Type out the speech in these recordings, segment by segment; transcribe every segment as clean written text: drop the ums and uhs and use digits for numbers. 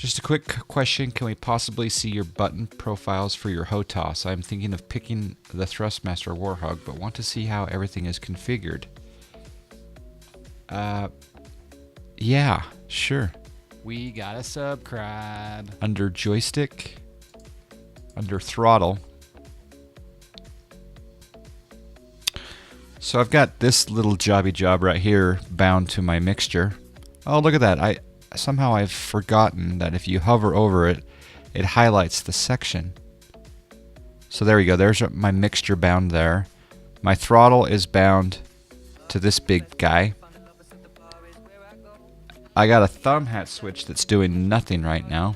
Just a quick question. Can we possibly see your button profiles for your HOTAS? I'm thinking of picking the Thrustmaster Warhog, but want to see how everything is configured. Yeah, sure. We gotta subscribe. Under joystick, under throttle. So I've got this little jobby job right here bound to my mixture. Oh, look at that. Somehow I've forgotten that if you hover over it, it highlights the section. So there we go. There's my mixture bound there. My throttle is bound to this big guy. I got a thumb hat switch that's doing nothing right now.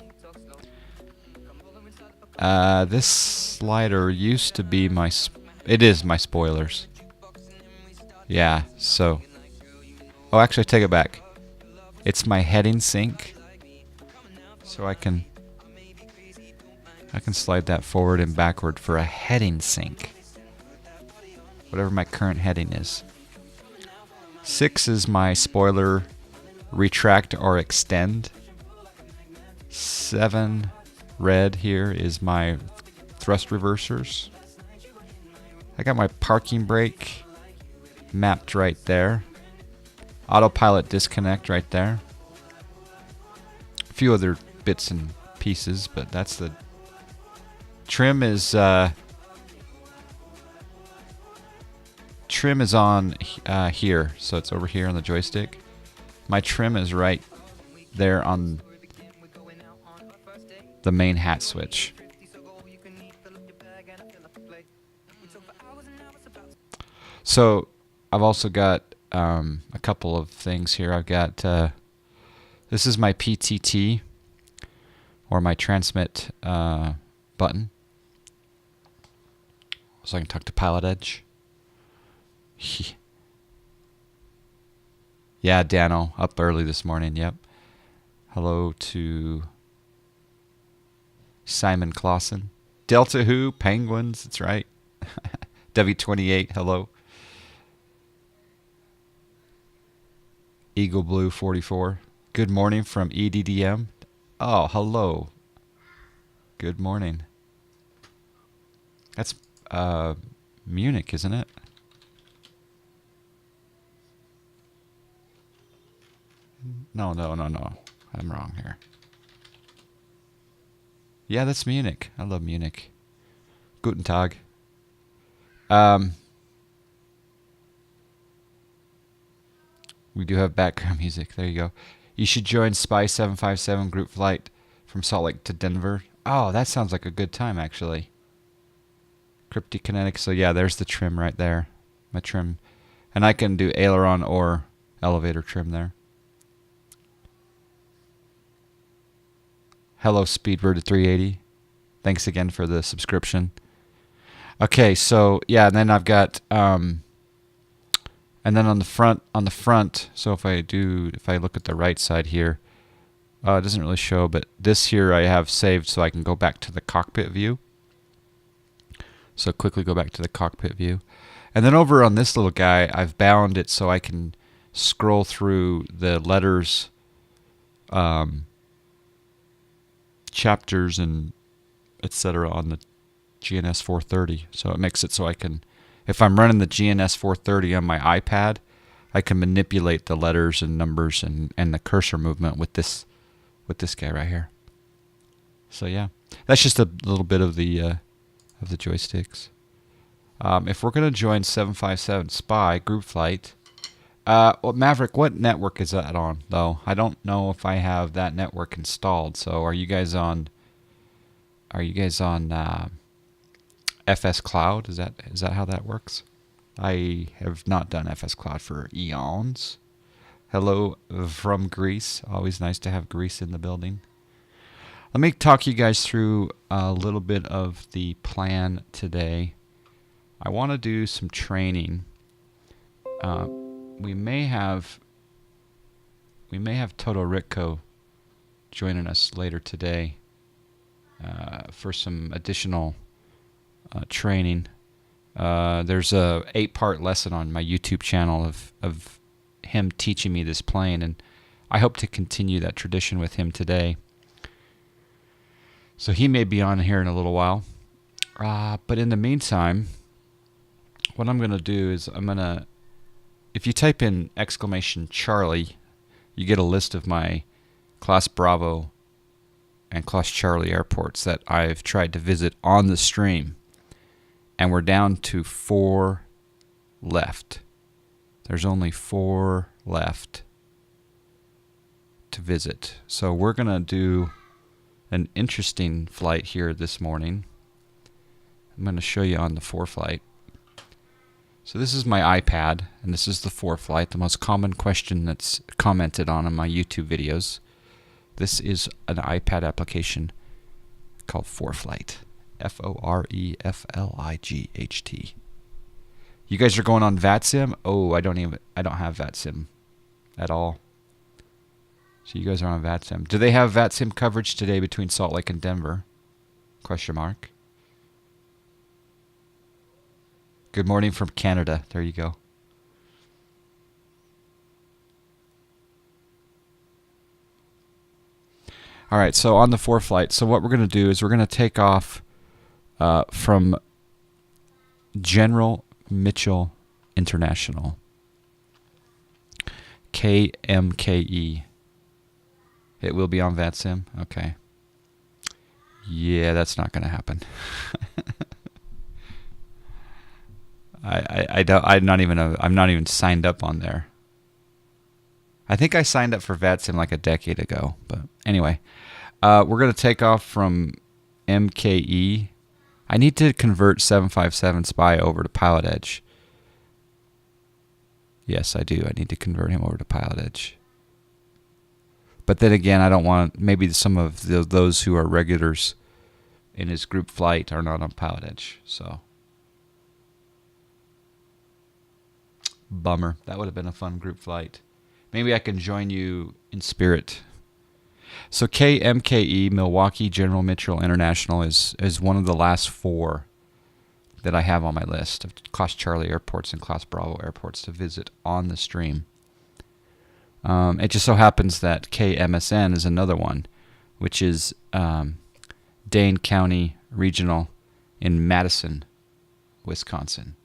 This slider used to be my... It is my spoilers. Yeah, so... Oh, actually, I take it back. It's my heading sync. So I can slide that forward and backward for a heading sync. Whatever my current heading is. 6 is my spoiler retract or extend. 7 red here is my thrust reversers. I got my parking brake mapped right there. Autopilot disconnect right there. A few other bits and pieces, but that's the trim is on here, so it's over here on the joystick. My trim is right there on the main hat switch. So I've also got a couple of things here. I've got this is my PTT or my transmit button, so I can talk to Pilot Edge. Yeah, Dano, up early this morning. Yep. Hello to Simon Clausen. Delta Who, Penguins, that's right. W28, hello. Eagle Blue 44. Good morning from EDDM. Oh, hello. Good morning. That's Munich, isn't it? No. I'm wrong here. Yeah, that's Munich. I love Munich. Guten Tag. We do have background music. There you go. You should join Spy 757 group flight from Salt Lake to Denver. Oh, that sounds like a good time, actually. Cryptokinetic. So yeah, there's the trim right there. My trim. And I can do aileron or elevator trim there. Hello, Speedbird at 380. Thanks again for the subscription. Okay, so yeah, and then I've got and then on the front, so if I look at the right side here, it doesn't really show, but this here I have saved so I can go back to the cockpit view. So quickly go back to the cockpit view. And then over on this little guy, I've bound it so I can scroll through the letters, chapters and etc. on the GNS 430. So it makes it so I can, if I'm running the GNS 430 on my iPad, I can manipulate the letters and numbers and the cursor movement with this guy right here. So yeah, that's just a little bit of the joysticks. If we're going to join 757 Spy group flight, well, Maverick, what network is that on though? I don't know if I have that network installed. So are you guys on FS Cloud? Is that how that works? I have not done FS Cloud for eons. Hello from Greece. Always nice to have Greece in the building. Let me talk you guys through a little bit of the plan today. I want to do some training. We may have Toto Ritko joining us later today for some additional training. There's a 8-part lesson on my YouTube channel of him teaching me this plane, and I hope to continue that tradition with him today. So he may be on here in a little while. But in the meantime, what I'm going to do is if you type in !Charlie, you get a list of my Class Bravo and Class Charlie airports that I've tried to visit on the stream. And we're down to 4 left. There's only 4 left to visit. So we're going to do an interesting flight here this morning. I'm going to show you on the 4 flight. So this is my iPad, and this is the 4 flight, the most common question that's commented on in my YouTube videos. This is an iPad application called 4 Flight. FOREFLIGHT. You guys are going on VATSIM? Oh, I don't have VATSIM at all. So you guys are on VATSIM. Do they have VATSIM coverage today between Salt Lake and Denver? Question mark. Good morning from Canada. There you go. All right, so on the 4 flight, so what we're going to do is we're going to take off from General Mitchell International, KMKE. It will be on VATSIM? Okay. Yeah, that's not going to happen. I'm not even signed up on there. I think I signed up for VATSIM like a decade ago, but anyway, we're going to take off from MKE. I need to convert 757 Spy over to Pilot Edge. Yes, I do. I need to convert him over to Pilot Edge. But then again, I don't want, maybe some of those who are regulars in his group flight are not on Pilot Edge, so. Bummer. That would have been a fun group flight. Maybe I can join you in spirit. So KMKE, Milwaukee General Mitchell International, is one of the last 4 that I have on my list of Class Charlie airports and Class Bravo airports to visit on the stream. It just so happens that KMSN is another one, which is Dane County Regional in Madison, Wisconsin.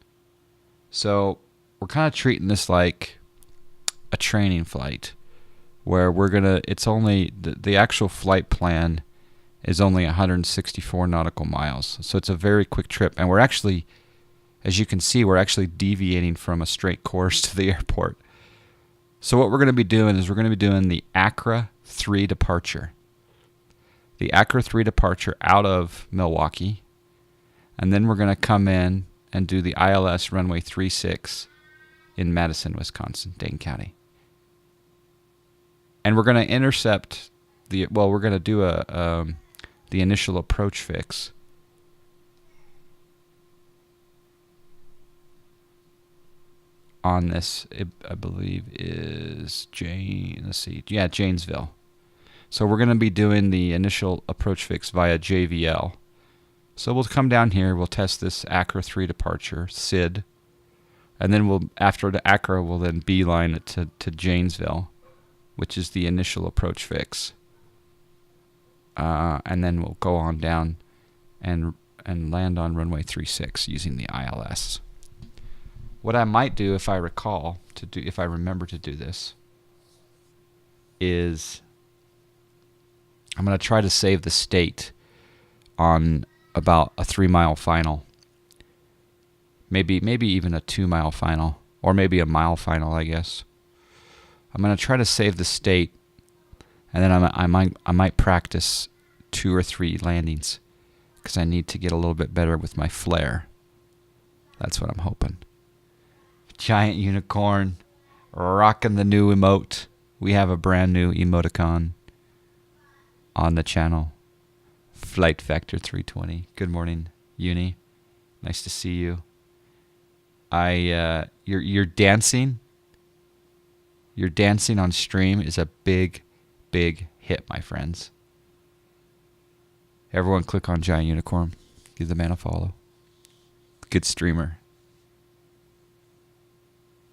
So we're kind of treating this like a training flight, where it's only, the actual flight plan is only 164 nautical miles. So it's a very quick trip. And we're actually, as you can see, we're actually deviating from a straight course to the airport. So what we're going to be doing is we're going to be doing the Accra 3 departure. The Accra 3 departure out of Milwaukee. And then we're going to come in and do the ILS runway 36 in Madison, Wisconsin, Dane County. And we're going to intercept we're going to do the initial approach fix. On this, I believe is Janesville. So we're going to be doing the initial approach fix via JVL. So we'll come down here, we'll test this Accra 3 departure, SID, and then after the Accra, we'll then beeline it to Janesville, which is the initial approach fix. And then we'll go on down and land on runway 36 using the ILS. What I might do, if I remember to do this, is I'm going to try to save the state on about a 3-mile final. Maybe even a 2-mile final, or maybe a mile final, I guess. I'm going to try to save the state, and then I might practice 2 or 3 landings, because I need to get a little bit better with my flare. That's what I'm hoping. Giant Unicorn, rocking the new emote. We have a brand new emoticon on the channel. FlightFactor A320. Good morning, Uni. Nice to see you. You're dancing. Your dancing on stream is a big, big hit, my friends. Everyone click on Giant Unicorn. Give the man a follow. Good streamer.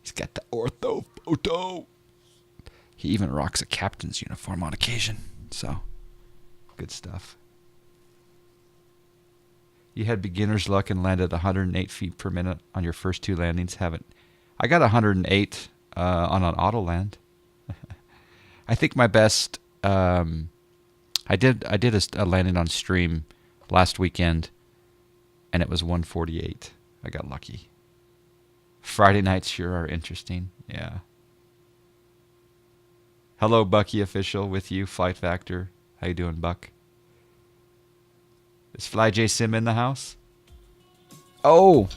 He's got the ortho photo. He even rocks a captain's uniform on occasion. So, good stuff. You had beginner's luck and landed 108 feet per minute on your first 2 landings. Haven't. I got 108 on an auto land. I think my best. I did a landing on stream last weekend, and it was 148. I got lucky. Friday nights sure are interesting. Yeah. Hello, Bucky official, with you, FlightFactor. How you doing, Buck? Is FlyJ Sim in the house? Oh!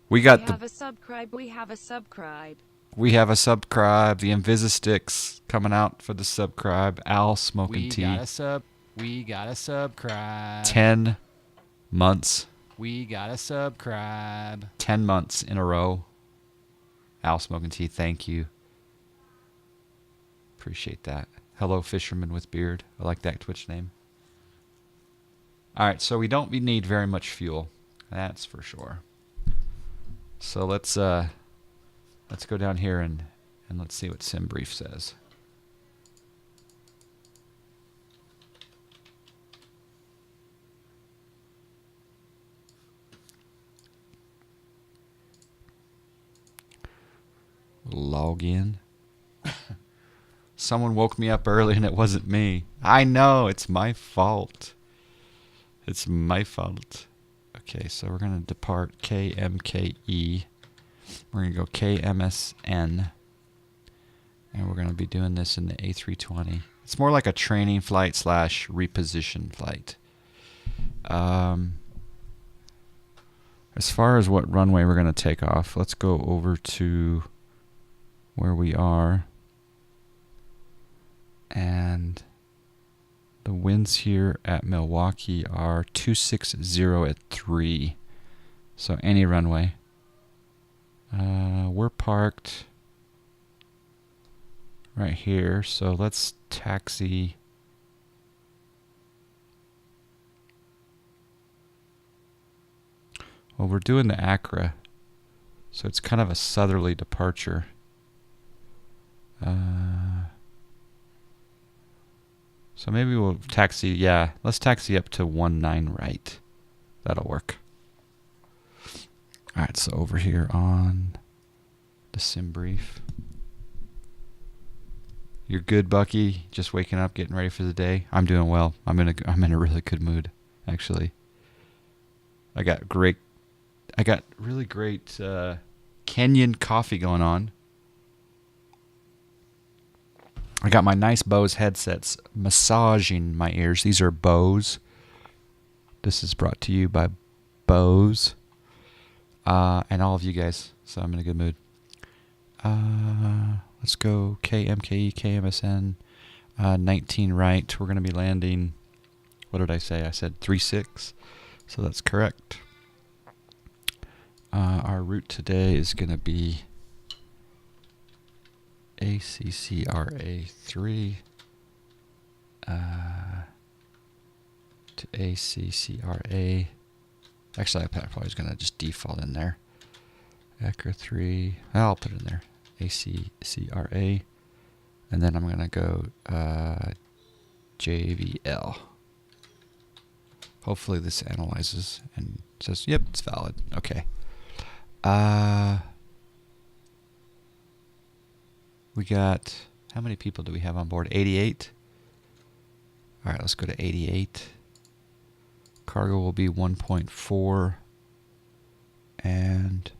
We have a subscribe. We have a subscribe. The Invisisticks coming out for the subscribe. Al smoking tea. We got a subscribe. 10 months. We got a subscribe. 10 months in a row. Al smoking tea, thank you. Appreciate that. Hello, Fisherman with Beard. I like that Twitch name. All right, so we don't need very much fuel. That's for sure. So let's go down here and let's see what SimBrief says. Log in. Someone woke me up early and it wasn't me. I know, it's my fault. It's my fault. Okay, so we're going to depart KMKE. We're going to go KMSN. And we're going to be doing this in the A320. It's more like a training flight / reposition flight. As far as what runway we're going to take off, let's go over to where we are. And the winds here at Milwaukee are 260 at 3. So any runway. We're parked right here. So let's taxi. Well, we're doing the Accra. So it's kind of a southerly departure. So maybe we'll taxi, yeah, let's taxi up to 19 right. That'll work. Alright, so over here on the SimBrief. You're good, Bucky? Just waking up, getting ready for the day? I'm doing well. I'm in a really good mood, actually. I got really great Kenyan coffee going on. I got my nice Bose headsets massaging my ears. These are Bose. This is brought to you by Bose. And all of you guys. So I'm in a good mood. Let's go KMKE, KMSN, 19 right. We're going to be landing, what did I say? I said 36. So that's correct. Our route today is going to be ACCRA 3 to ACCRA. Actually, I probably was going to just default in there. Accra 3. I'll put it in there. ACCRA. And then I'm going to go JVL. Hopefully this analyzes and says, yep, it's valid. Okay. We got, how many people do we have on board? 88? All right, let's go to 88. Cargo will be 1.4. And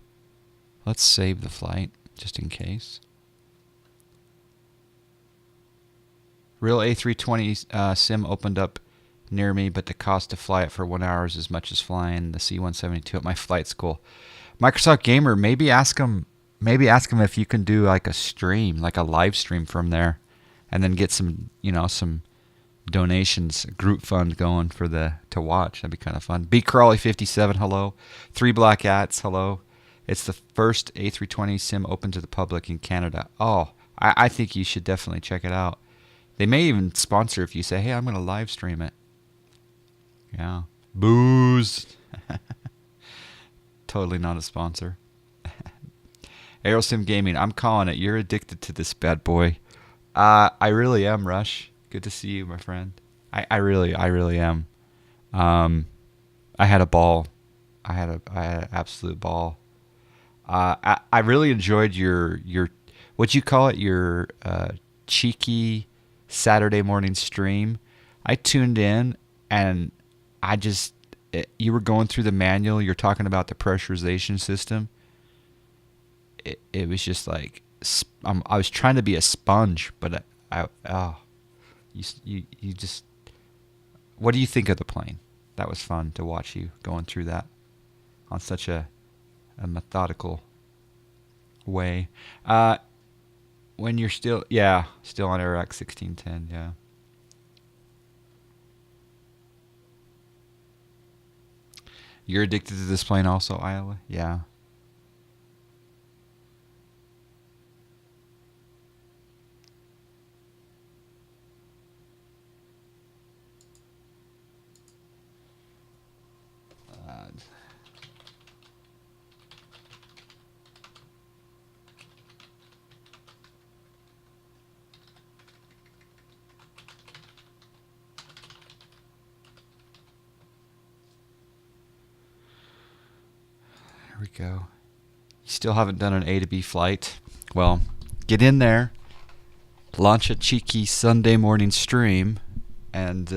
let's save the flight, just in case. Real A320 sim opened up near me, but the cost to fly it for 1 hour is as much as flying the C-172 at my flight school. Microsoft Gamer, maybe ask them if you can do like a stream, like a live stream from there, and then get some, some donations, group fund going for to watch. That'd be kind of fun. B Crawley 57, hello. 3 Black Ats, hello. It's the first A320 sim open to the public in Canada. Oh, I think you should definitely check it out. They may even sponsor if you say, hey, I'm going to live stream it. Yeah. Booze. Totally not a sponsor. Aerosim Gaming, I'm calling it. You're addicted to this bad boy. I really am, Rush. Good to see you, my friend. I really am. I had a ball. I had an absolute ball. I really enjoyed your what'd you call it, your cheeky Saturday morning stream. I tuned in and you were going through the manual. You're talking about the pressurization system. It was just like I was trying to be a sponge, but you just. What do you think of the plane? That was fun to watch you going through that on such a methodical way. When you're still on Iraq 1610, yeah. You're addicted to this plane also, Iowa? Yeah. There we go. You still haven't done an A to B flight? Well, get in there, launch a cheeky Sunday morning stream, and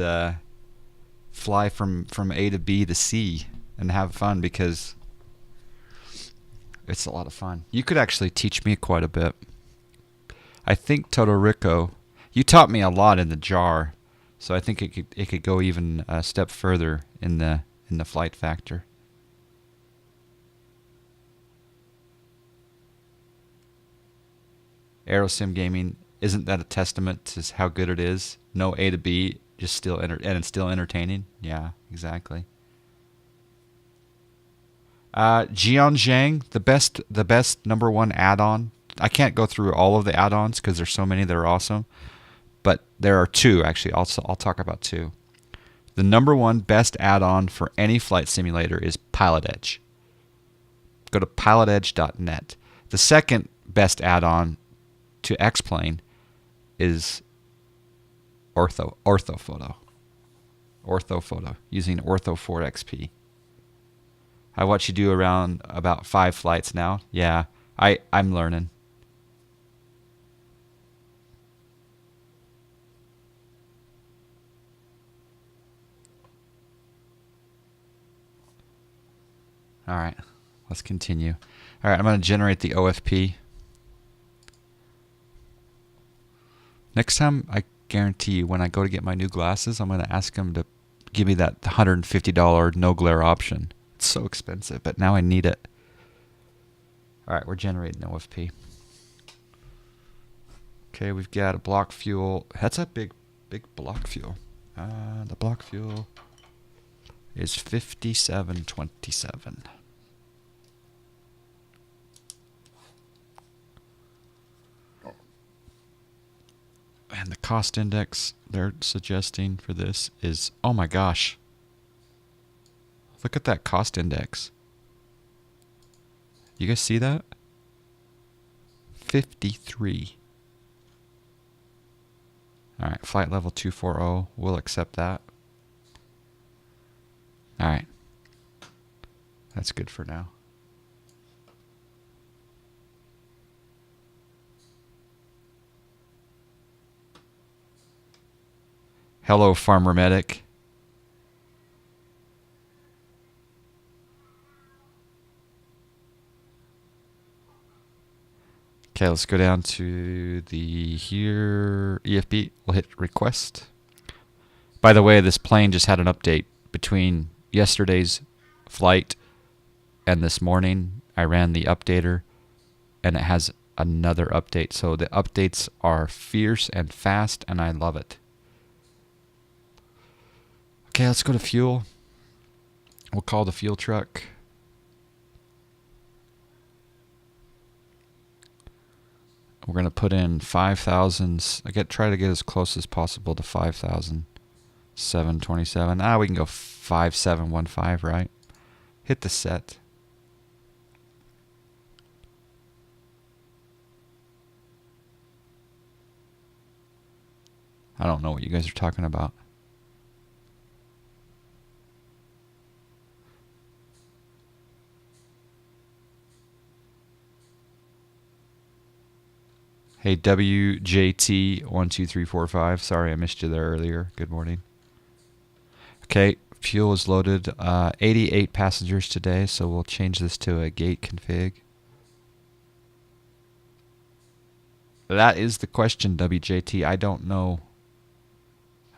fly from A to B to C and have fun, because it's a lot of fun. You could actually teach me quite a bit. I think Todorico, you taught me a lot in the jar, so I think it could go even a step further in the FlightFactor. Aerosim Gaming, isn't that a testament to how good it is? No A to B, just still and it's still entertaining. Yeah, exactly. Jian Zhang, the best number one add-on. I can't go through all of the add-ons because there's so many that are awesome, but there are two actually. I'll talk about two. The number one best add-on for any flight simulator is Pilot Edge. Go to pilotedge.net. The second best add-on to X-Plane is Orthophoto, using Ortho 4XP. I watch you do around about 5 flights now. Yeah, I'm learning. All right, let's continue. All right, I'm going to generate the OFP. Next time, I guarantee you, when I go to get my new glasses, I'm going to ask them to give me that $150 no glare option. It's so expensive, but now I need it. All right, we're generating OFP. Okay, we've got a block fuel. That's a big block fuel. The block fuel is 5727. And the cost index they're suggesting for this is, oh my gosh. Look at that cost index. You guys see that? 53. All right, flight level 240. We'll accept that. All right. That's good for now. Hello, Farmer Medic. Okay, let's go down to the here EFB. We'll hit request. By the way, this plane just had an update between yesterday's flight and this morning. I ran the updater and it has another update. So the updates are fierce and fast, and I love it. Okay, let's go to fuel. We'll call the fuel truck. We're going to put in 5,000. Try to get as close as possible to 5,727. We can go 5,715, right? Hit the set. I don't know what you guys are talking about. Hey, WJT12345. Sorry I missed you there earlier. Good morning. Okay, fuel is loaded. 88 passengers today, so we'll change this to a gate config. That is the question, WJT. I don't know.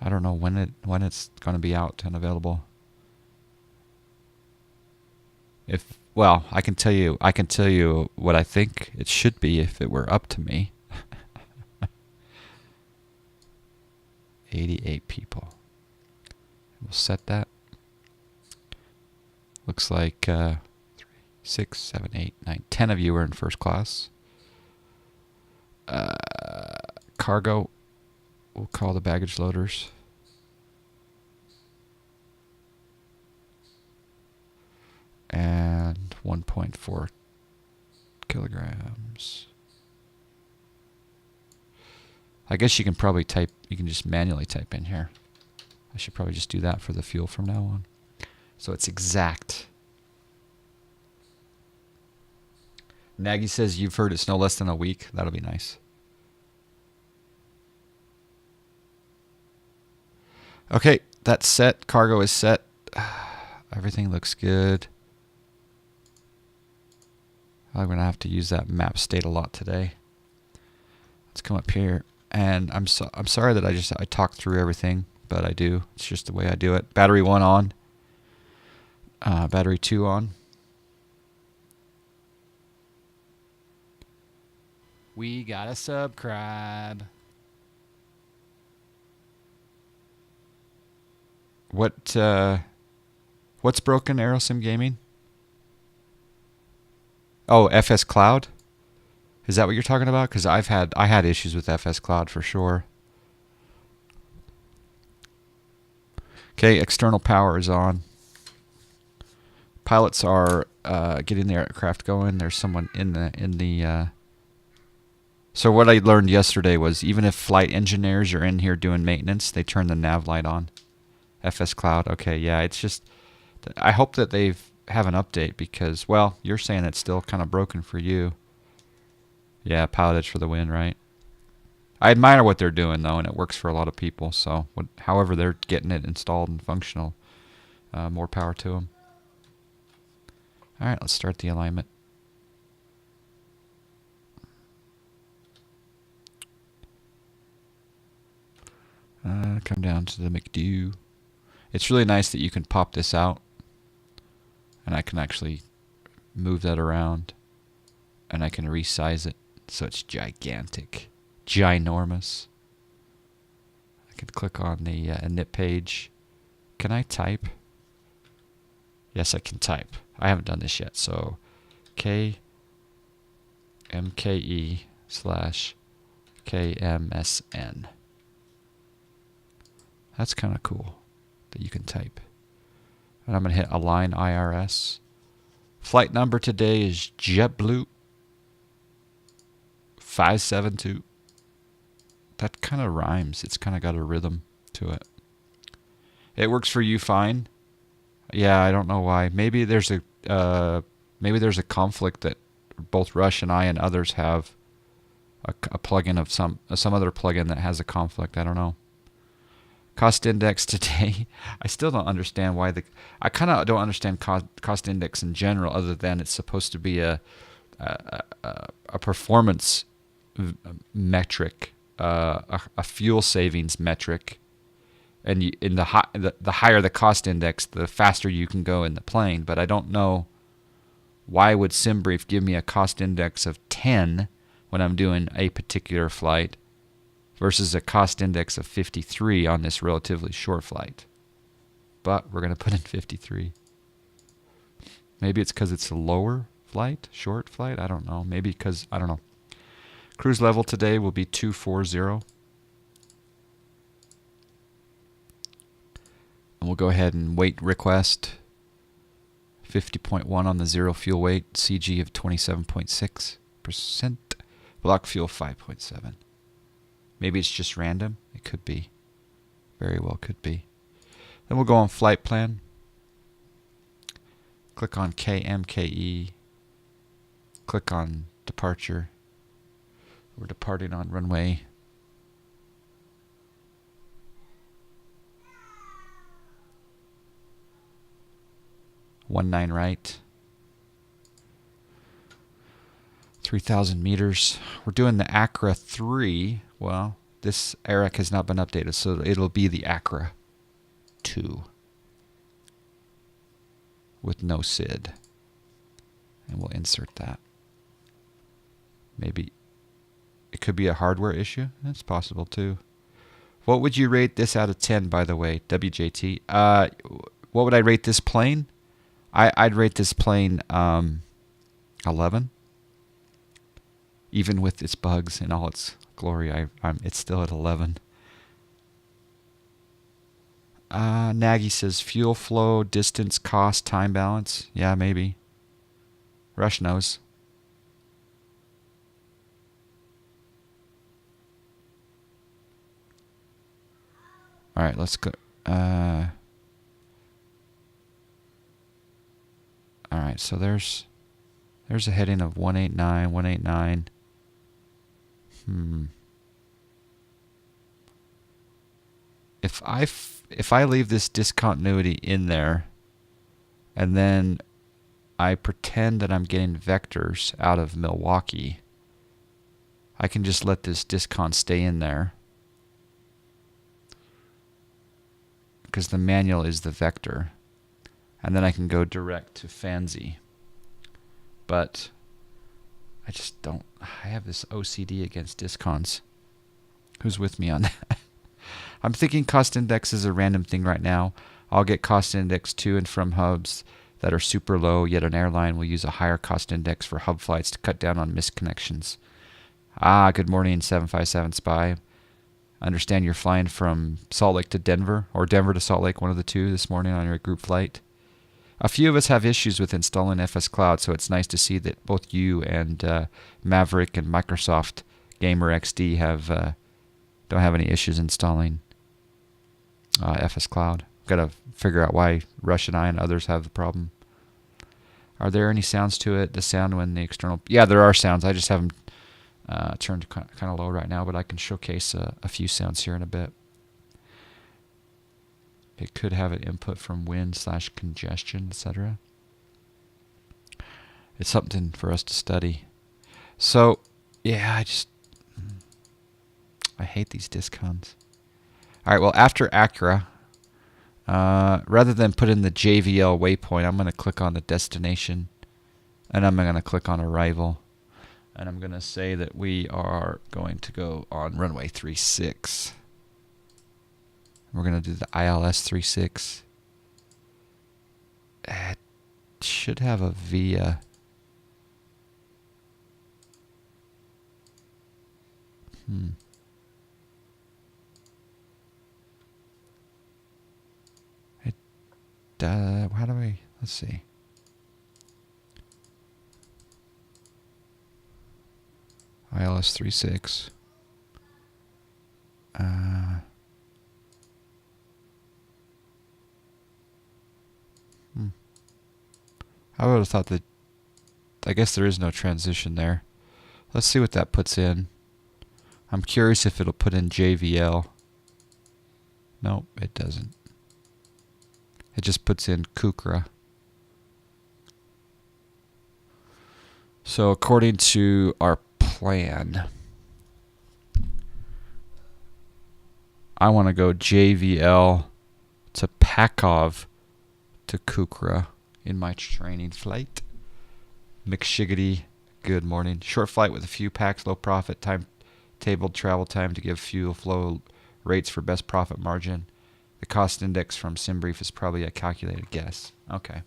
I don't know when it's going to be out and available. Well, I can tell you what I think it should be if it were up to me. 88 people. We'll set that. Looks like 3, 6, 7, 8, 9, 10 of you are in first class. Cargo, we'll call the baggage loaders. And 1.4 kilograms. I guess you can probably type, you can just manually type in here. I should probably just do that for the fuel from now on. So it's exact. Nagy says you've heard it's no less than a week. That'll be nice. Okay, that's set. Cargo is set. Everything looks good. I'm going to have to use that map state a lot today. Let's come up here. And I'm sorry that I talk through everything, but I do. It's just the way I do it. Battery 1 on. Battery 2 on. We gotta subscribe. What's broken, Aerosim Gaming? Oh, FS Cloud? Is that what you're talking about? Because I had issues with FS Cloud for sure. Okay, external power is on. Pilots are getting their aircraft going. There's someone in the. So what I learned yesterday was even if flight engineers are in here doing maintenance, they turn the nav light on. FS Cloud. Okay, yeah, it's just. I hope that they have an update because, well, you're saying it's still kind of broken for you. Yeah, pilotage for the win, right? I admire what they're doing, though, and it works for a lot of people. So, however they're getting it installed and functional, more power to them. All right, let's start the alignment. Come down to the MCDU. It's really nice that you can pop this out, and I can actually move that around, and I can resize it. So it's gigantic, ginormous. I can click on the init page. Can I type? Yes, I can type. I haven't done this yet. So KMKE/KMSN. That's kind of cool that you can type. And I'm going to hit Align IRS. Flight number today is JetBlue 572. That kind of rhymes. It's kind of got a rhythm to it. It works for you fine. Yeah, I don't know why. Maybe there's a conflict that both Rush and I and others have a plugin of some other plugin that has a conflict. I don't know. Cost index today. I still don't understand why I kind of don't understand cost index in general, other than it's supposed to be a performance metric, a fuel savings metric, and the higher the cost index, the faster you can go in the plane. But I don't know why would SimBrief give me a cost index of 10 when I'm doing a particular flight versus a cost index of 53 on this relatively short flight. But we're going to put in 53. Maybe it's because it's a lower flight, short flight. I don't know. Maybe because, I don't know. Cruise level today will be 240. And we'll go ahead and weight request. 50.1 on the zero fuel weight. CG of 27.6%. Block fuel 5.7. Maybe it's just random. It could be. Very well could be. Then we'll go on flight plan. Click on KMKE. Click on departure. We're departing on runway 19 right. 3,000 meters. We're doing the Acra 3. Well, this ARAC has not been updated, so it'll be the Acra 2 with no SID. And we'll insert that. Maybe it could be a hardware issue. That's possible too. What would you rate this out of 10, by the way, WJT? What would I rate this plane? I'd rate this plane 11. Even with its bugs and all its glory, it's still at 11. Nagy says fuel flow, distance, cost, time balance. Yeah, maybe. Rush knows. All right, let's go. All right, so there's a heading of 189, 189. If I leave this discontinuity in there, and then I pretend that I'm getting vectors out of Milwaukee, I can just let this discon stay in there, because the manual is the vector, and then I can go direct to Fanzi. But I just don't. I have this OCD against discons. Who's with me on that? I'm thinking cost index is a random thing right now. I'll get cost index to and from hubs that are super low, yet an airline will use a higher cost index for hub flights to cut down on missed connections. Good morning, 757 Spy. I understand you're flying from Salt Lake to Denver, or Denver to Salt Lake, one of the two, this morning on your group flight. A few of us have issues with installing FS Cloud, so it's nice to see that both you and Maverick and Microsoft Gamer XD don't have any issues installing FS Cloud. Got to figure out why Rush and I and others have the problem. Are there any sounds to it? The sound when the external... Yeah, there are sounds. I just have them turned kind of low right now, but I can showcase a few sounds here in a bit. It could have an input from wind/congestion, etc. It's something for us to study. So, yeah, I hate these discons. All right, well, after Acura, rather than put in the JVL waypoint, I'm going to click on the destination, and I'm going to click on arrival, and I'm going to say that we are going to go on runway 36. We're going to do the ILS 36. It should have a VIA. How do I... Let's see. ILS 36. I would have thought that... I guess there is no transition there. Let's see what that puts in. I'm curious if it'll put in JVL. Nope, it doesn't. It just puts in Kukra. So according to our plan, I want to go JVL to Pakov to Kukra in my training flight. McShiggity, good morning. Short flight with a few packs, low profit, timetabled travel time to give fuel flow rates for best profit margin. The cost index from SimBrief is probably a calculated guess. Okay.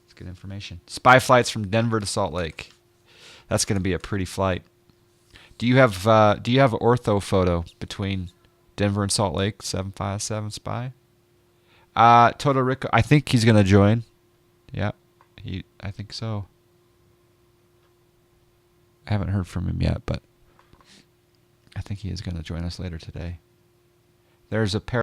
That's good information. Spy flights from Denver to Salt Lake. That's going to be a pretty flight. Do you have an ortho photo between Denver and Salt Lake, 757 Spy? Toto Rico, I think he's going to join. Yeah, I think so. I haven't heard from him yet, but I think think he is going to join us later today. There's a pair